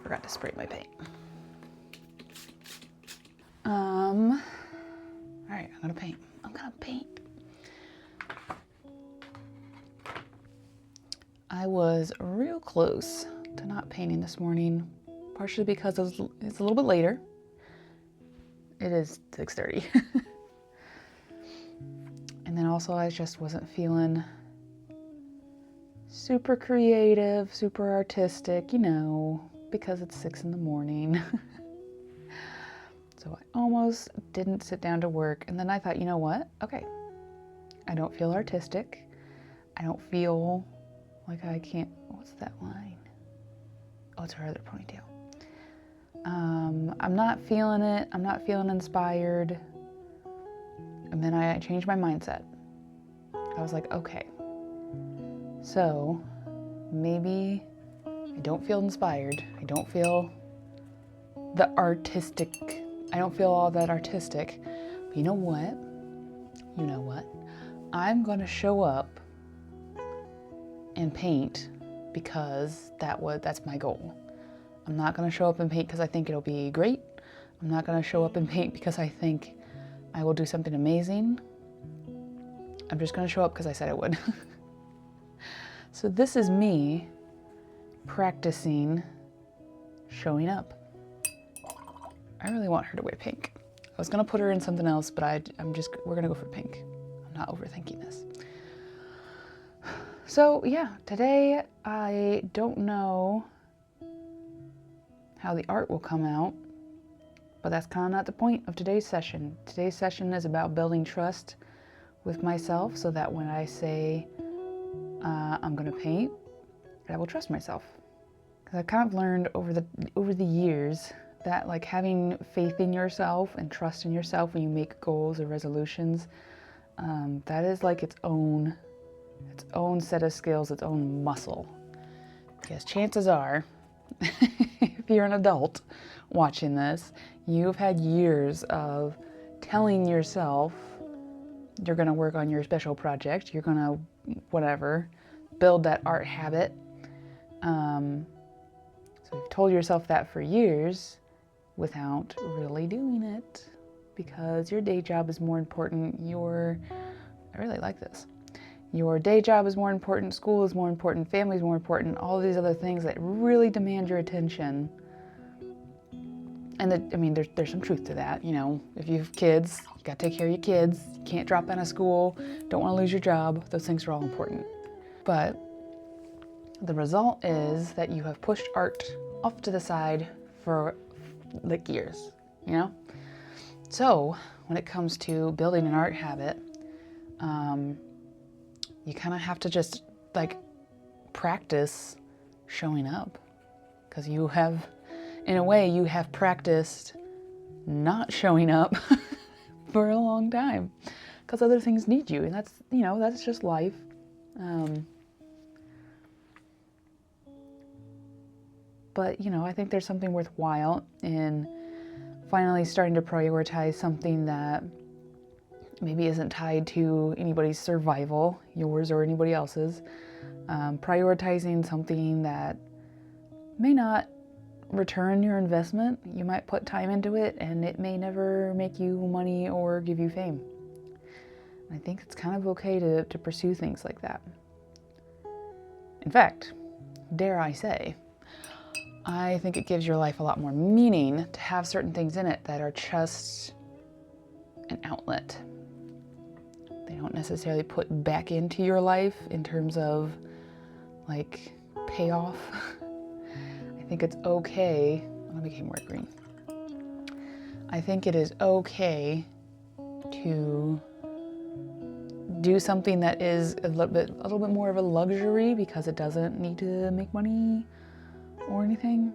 Forgot to spray my paint. All right, I'm gonna paint. I was real close to not painting this morning, partially because it's a little bit later. It is 6:30. And then also I just wasn't feeling super creative, super artistic, because it's 6 in the morning. So I almost didn't sit down to work. And then I thought, you know what? Okay, I don't feel artistic. I don't feel like I can't, what's that line? Oh, it's her other ponytail. I'm not feeling it. I'm not feeling inspired. And then I changed my mindset. I was like, okay, so maybe I don't feel inspired. I don't feel all that artistic. But you know what? I'm gonna show up and paint because that's my goal. I'm not gonna show up and paint because I think it'll be great. I'm not gonna show up and paint because I think I will do something amazing. I'm just gonna show up because I said I would. So this is me practicing showing up. I really want her to wear pink. I was gonna put her in something else, but we're gonna go for pink. I'm not overthinking this. So yeah, today I don't know how the art will come out, but that's kind of not the point of today's session. Today's session is about building trust with myself so that when I say I'm gonna paint, I will trust myself. Because I've kind of learned over the years that like having faith in yourself and trust in yourself when you make goals or resolutions, that is like its own set of skills, its own muscle. Because chances are, if you're an adult watching this, you've had years of telling yourself you're gonna work on your special project, you're gonna whatever, build that art habit. So you've told yourself that for years without really doing it because your day job is more important. I really like this. Your day job is more important, school is more important, family is more important, all of these other things that really demand your attention. And there's some truth to that. If you have kids, you gotta take care of your kids. You can't drop out of school, don't wanna lose your job. Those things are all important. But the result is that you have pushed art off to the side for like years, So when it comes to building an art habit, you kind of have to just like practice showing up, because you have practiced not showing up for a long time because other things need you, and that's just life. But I think there's something worthwhile in finally starting to prioritize something that maybe isn't tied to anybody's survival, yours or anybody else's. Prioritizing something that may not return your investment. You might put time into it and it may never make you money or give you fame. I think it's kind of okay to pursue things like that. In fact, dare I say, I think it gives your life a lot more meaning to have certain things in it that are just an outlet. They don't necessarily put back into your life in terms of like payoff. I think it's okay. Let me make more green. I think it is okay to do something that is a little bit more of a luxury because it doesn't need to make money or anything.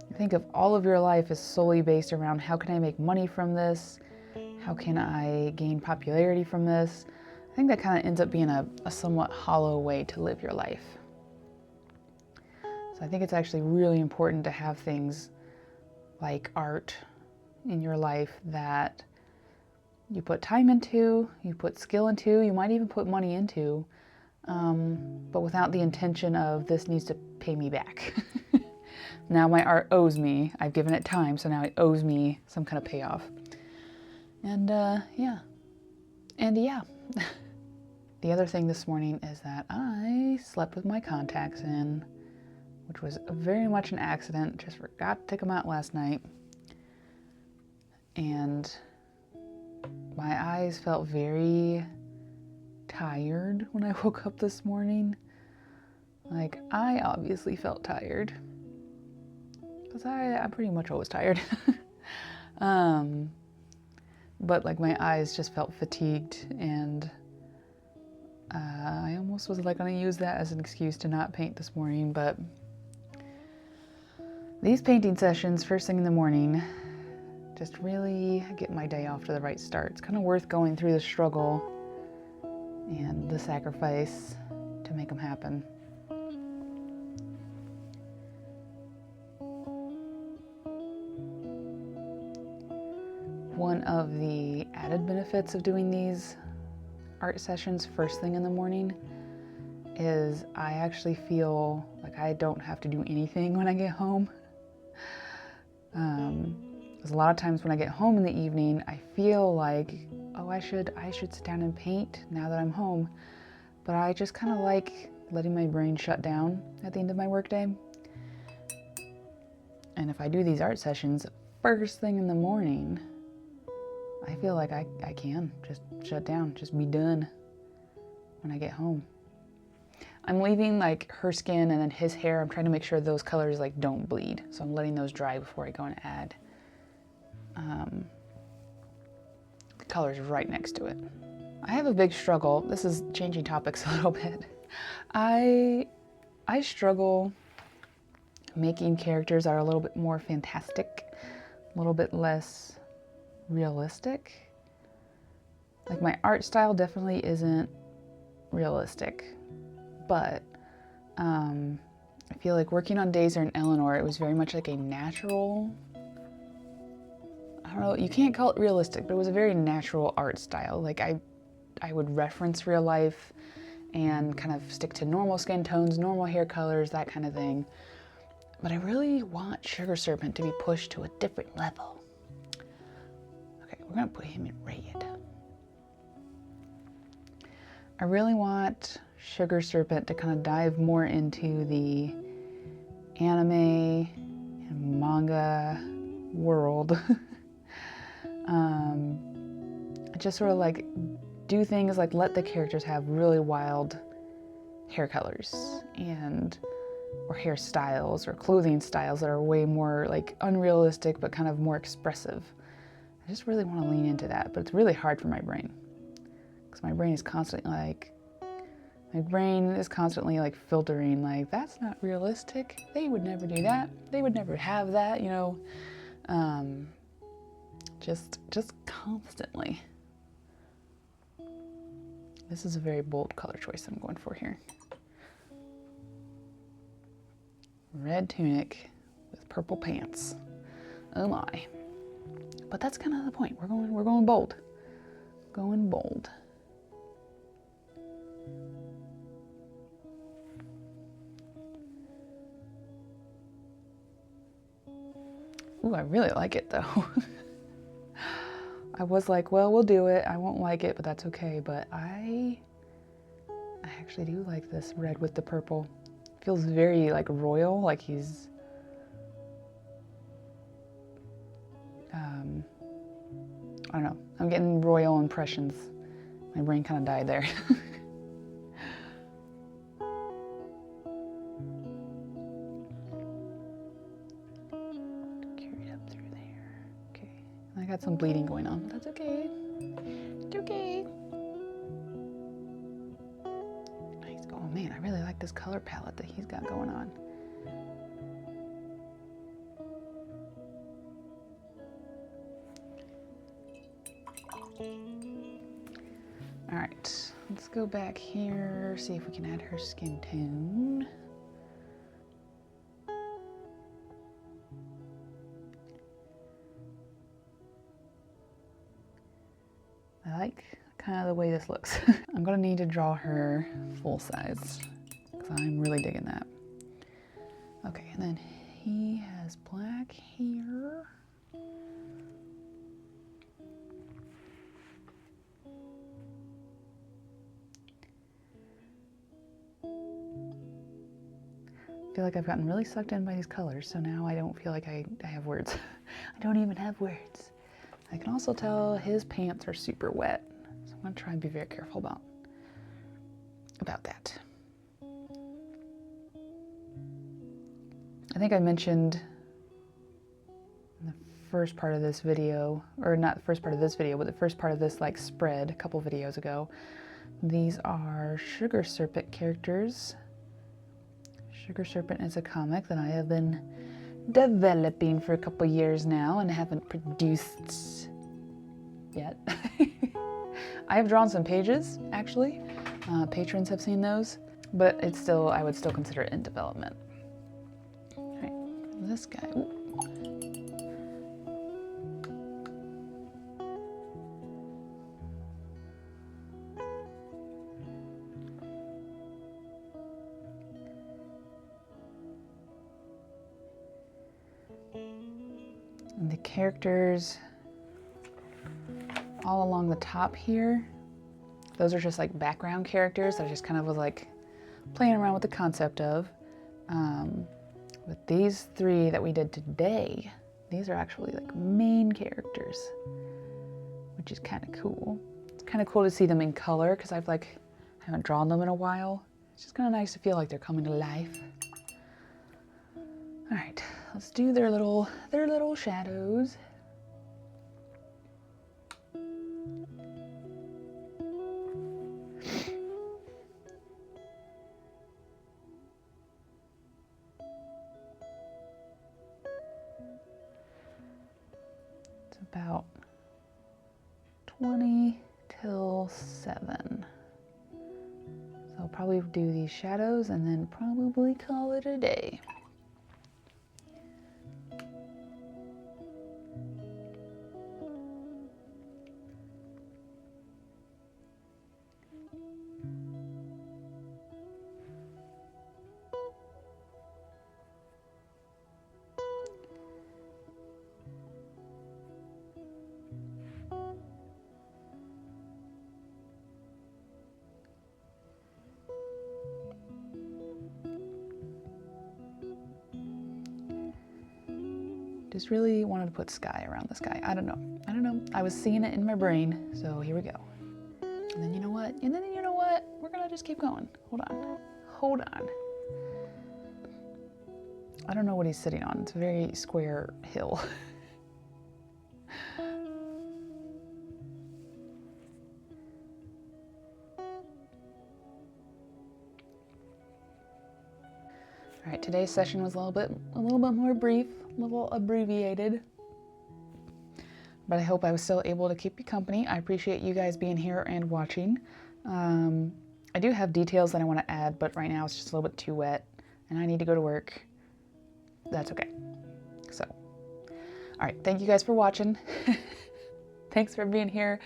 I think if all of your life is solely based around how can I make money from this, how can I gain popularity from this, I think that kind of ends up being a somewhat hollow way to live your life. So I think it's actually really important to have things like art in your life that you put time into, you put skill into, you might even put money into, but without the intention of this needs to pay me back. Now my art owes me. I've given it time, so now it owes me some kind of payoff. And yeah. The other thing this morning is that I slept with my contacts in, which was very much an accident. Just forgot to take them out last night. And my eyes felt very tired when I woke up this morning. Like, I obviously felt tired. Because I'm pretty much always tired. But like my eyes just felt fatigued, and I almost was like gonna use that as an excuse to not paint this morning, but these painting sessions first thing in the morning just really get my day off to the right start. It's kind of worth going through the struggle and the sacrifice to make them happen. One of the added benefits of doing these art sessions first thing in the morning is I actually feel like I don't have to do anything when I get home. Because a lot of times when I get home in the evening, I feel like, oh, I should sit down and paint now that I'm home. But I just kind of like letting my brain shut down at the end of my workday. And if I do these art sessions first thing in the morning, I feel like I can just shut down, just be done when I get home. I'm leaving like her skin and then his hair. I'm trying to make sure those colors like don't bleed. So I'm letting those dry before I go and add the colors right next to it. I have a big struggle. This is changing topics a little bit. I struggle making characters that are a little bit more fantastic, a little bit less realistic. Like my art style definitely isn't realistic, but I feel like working on Daisy and Eleanor, it was very much like a natural, I don't know, you can't call it realistic, but it was a very natural art style. Like I would reference real life and kind of stick to normal skin tones, normal hair colors, that kind of thing. But I really want Sugar Serpent to be pushed to a different level. Okay, we're gonna put him in red. I really want Sugar Serpent to kind of dive more into the anime and manga world. Just sort of like do things like let the characters have really wild hair colors and or hairstyles or clothing styles that are way more like unrealistic but kind of more expressive. I just really want to lean into that, but it's really hard for my brain because my brain is constantly like filtering like that's not realistic. They would never do that. They would never have that, you know. Just constantly. This is a very bold color choice I'm going for here. Red tunic with purple pants. Oh my. But that's kind of the point. We're going bold. Going bold. Ooh, I really like it though. I was like, well, we'll do it. I won't like it, but that's okay. But I actually do like this red with the purple. Feels very like royal, like he's I don't know. I'm getting royal impressions. My brain kind of died there. Carry it up through there. Okay. I got some bleeding going on, but that's okay. It's okay. Nice. Oh man, I really like this color palette that he's got going on. All right, let's go back here, see if we can add her skin tone. I kind of the way this looks. I'm gonna need to draw her full size because I'm really digging that. Okay, and then he has black hair. I feel like I've gotten really sucked in by these colors, so now I don't feel like I have words. I don't even have words. I can also tell his pants are super wet, so I'm gonna try and be very careful about that. I think I mentioned in the first part of this video, or not the first part of this video, but the first part of this like spread a couple videos ago. These are Sugar Serpent characters. Sugar Serpent is a comic that I have been developing for a couple years now and haven't produced yet. I have drawn some pages, actually. Patrons have seen those, but it's still, I would still consider it in development. All right, this guy. Ooh. And the characters all along the top here, those are just like background characters that I just kind of was like playing around with the concept of. But these three that we did today, these are actually like main characters, which is kind of cool. It's kind of cool to see them in color because I haven't drawn them in a while. It's just kind of nice to feel like they're coming to life. All right, let's do their little shadows. It's about 20 till 7. So I'll probably do these shadows and then probably call it a day. Just really wanted to put sky around this guy. I don't know. I was seeing it in my brain, so here we go. And then you know what? We're gonna just keep going. Hold on. I don't know what he's sitting on. It's a very square hill. All right, today's session was a little bit more brief, a little abbreviated, but I hope I was still able to keep you company. I appreciate you guys being here and watching. I do have details that I want to add, but right now it's just a little bit too wet, and I need to go to work. That's okay. So, all right, thank you guys for watching. Thanks for being here.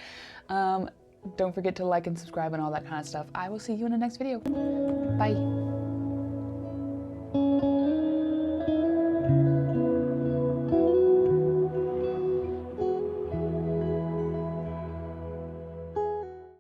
Don't forget to like and subscribe and all that kind of stuff. I will see you in the next video. Bye.